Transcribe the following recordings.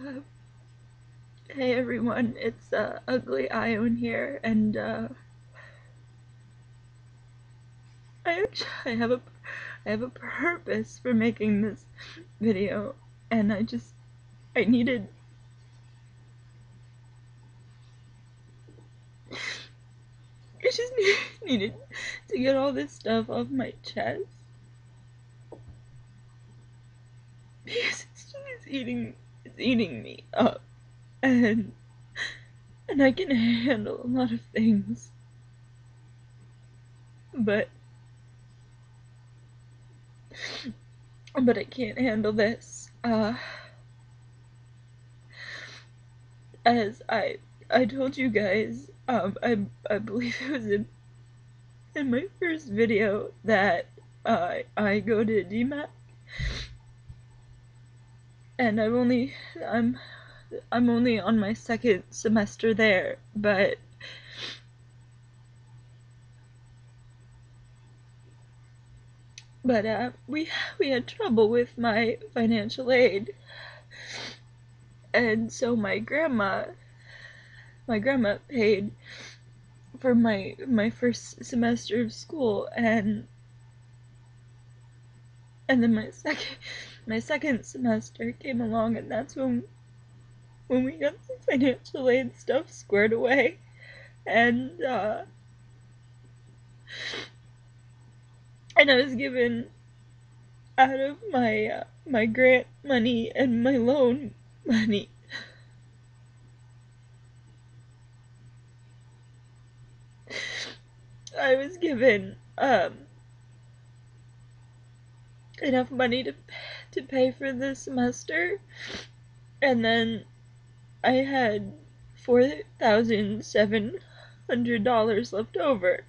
Uh, hey everyone, it's UglyIowan here, and I have a purpose for making this video, and I needed I just needed to get all this stuff off my chest because it's eating me up, and I can handle a lot of things, but I can't handle this. As I told you guys, I believe it was in my first video that I go to DMAC, and I'm I'm only on my second semester there, but we had trouble with my financial aid, and so my grandma paid for my first semester of school, and then my second semester came along, and that's when we got the financial aid stuff squared away, and I was given out of my grant money and my loan money. I was given enough money to pay for the semester, and then I had $4,700 left over,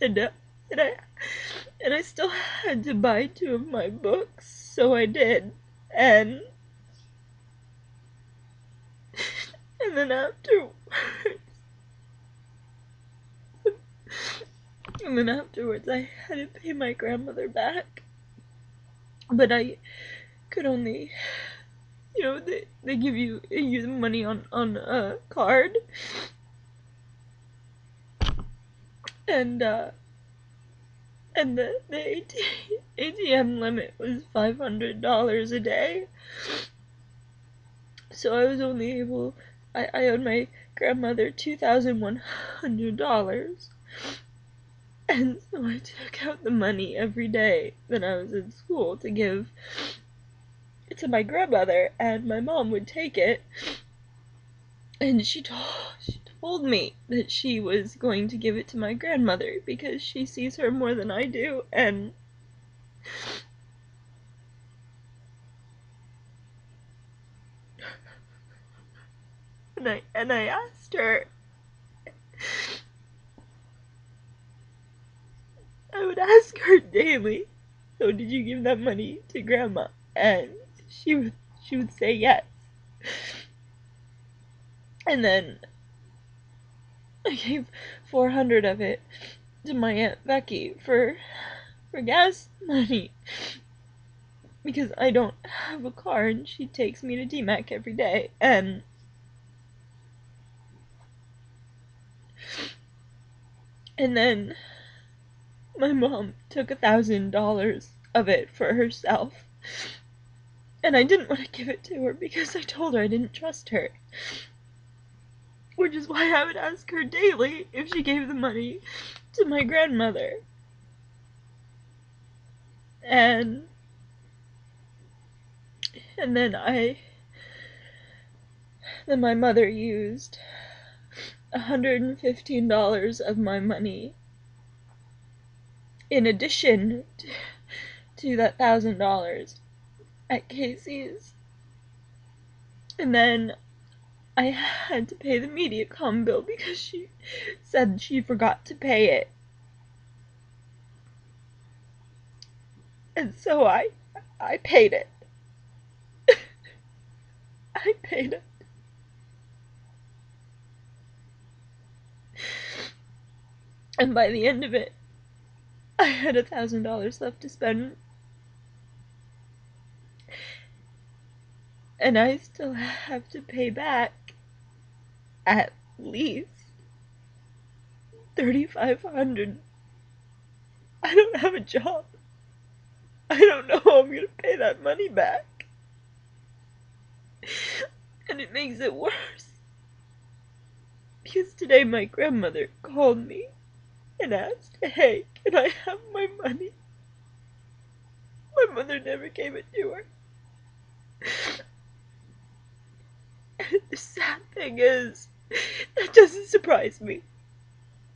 and uh, and I and I still had to buy 2 of my books, so I did, and then afterwards I had to pay my grandmother back, but I could only, they give you money on a card, and the ATM limit was $500 a day, so I was only able, I owed my grandmother $2,100, and so I took out the money every day that I was in school to give to my grandmother, and my mom would take it, and she told me that she was going to give it to my grandmother because she sees her more than I do, and I asked her, I would ask her daily, so did you give that money to grandma? And she would say yes. And then I gave 400 of it to my Aunt Becky for gas money because I don't have a car, and she takes me to DMAC every day, and then my mom took $1,000 of it for herself, and I didn't want to give it to her because I told her I didn't trust her, which is why I would ask her daily if she gave the money to my grandmother. And then my mother used $115 of my money in addition to that $1,000 at Casey's. And then I had to pay the MediaCom bill because she said she forgot to pay it. And so I paid it. I paid it. And by the end of it, I had $1,000 left to spend and I still have to pay back at least $3,500. I don't have a job. I don't know how I'm gonna pay that money back. And it makes it worse. Because today my grandmother called me and asked, hey, can I have my money? My mother never gave it to her. And the sad thing is, that doesn't surprise me.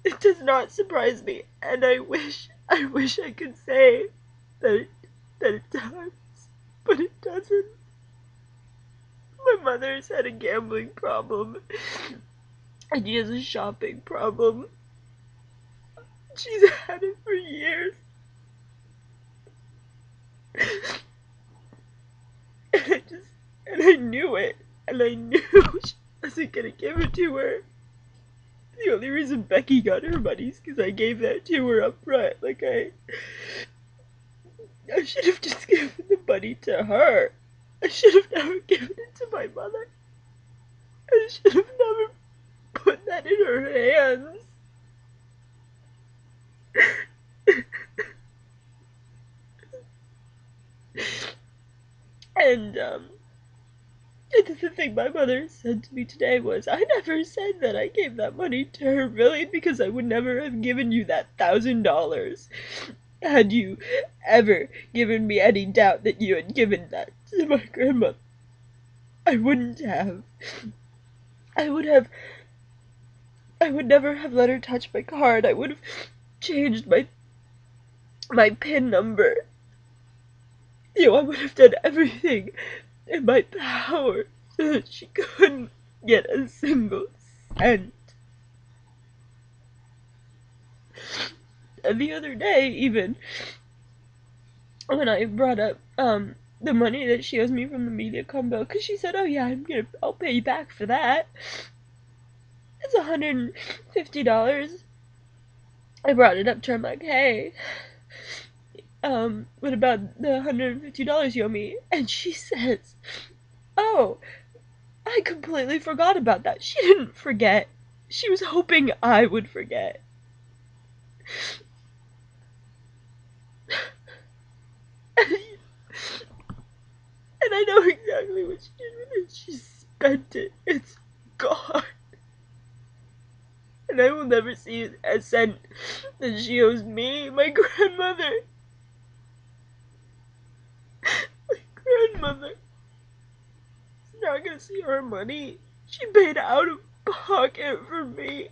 It does not surprise me. And I wish I could say that it does. But it doesn't. My mother's had a gambling problem. And she has a shopping problem. She's had it for years. And I knew it. And I knew she wasn't gonna give it to her. The only reason Becky got her money is because I gave that to her up front. Like, I should have just given the money to her. I should have never given it to my mother. I should have never put that in her hands. And, the thing my mother said to me today was, I never said that I gave that money to her, really, because I would never have given you that $1,000. Had you ever given me any doubt that you had given that to my grandmother, I wouldn't have. I would never have let her touch my card. I would have changed my PIN number. I would have done everything in my power so that she couldn't get a single cent. And the other day, even, when I brought up, the money that she owes me from the MediaCom bill, because she said, oh yeah, I'll pay you back for that. It's $150. I brought it up to her, I'm like, hey, what about the $150 you owe me? And she says, oh, I completely forgot about that. She didn't forget. She was hoping I would forget. And I know exactly what she did with it. She spent it. It's gone. And I will never see a cent that she owes me, my grandmother. My grandmother is not gonna see her money. She paid out of pocket for me.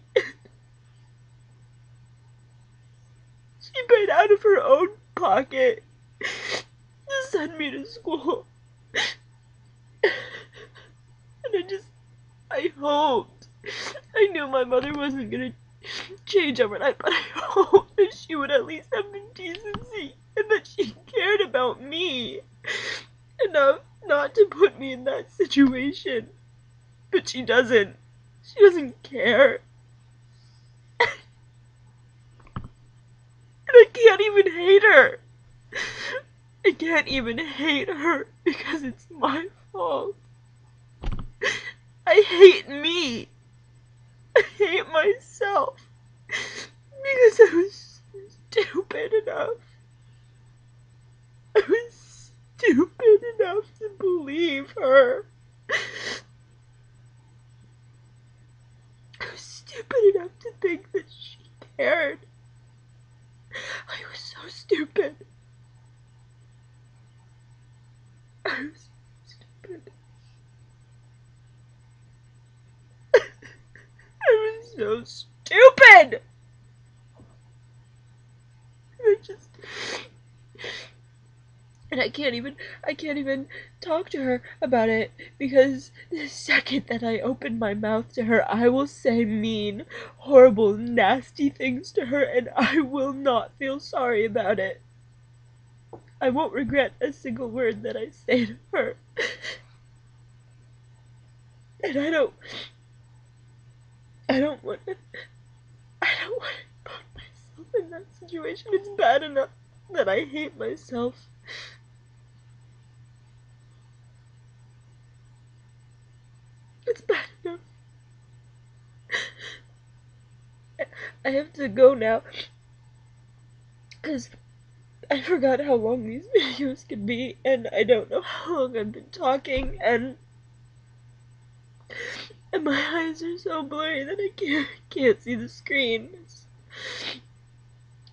She paid out of her own pocket to send me to school. And I hoped. I knew my mother wasn't gonna change overnight, but I hoped that she would at least have the decency and that she cared about me enough not to put me in that situation. But she doesn't. She doesn't care. And I can't even hate her. I can't even hate her because it's my fault. I hate me. I hate myself because I was stupid enough. I was stupid enough to believe her. I was stupid enough to think that she cared. I was so stupid. I was stupid. I was so stupid. And I can't even talk to her about it because the second that I open my mouth to her, I will say mean, horrible, nasty things to her, and I will not feel sorry about it. I won't regret a single word that I say to her. And I don't want to put myself in that situation. It's bad enough that I hate myself. It's bad enough. I have to go now, because I forgot how long these videos can be, and I don't know how long I've been talking, and my eyes are so blurry that I can't see the screen.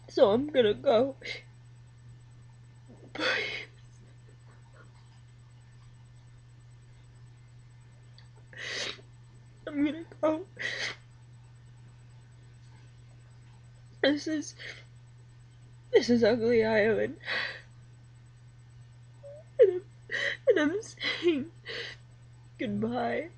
So I'm gonna go. Please. I'm gonna go. This is UglyIowan. And I'm saying goodbye.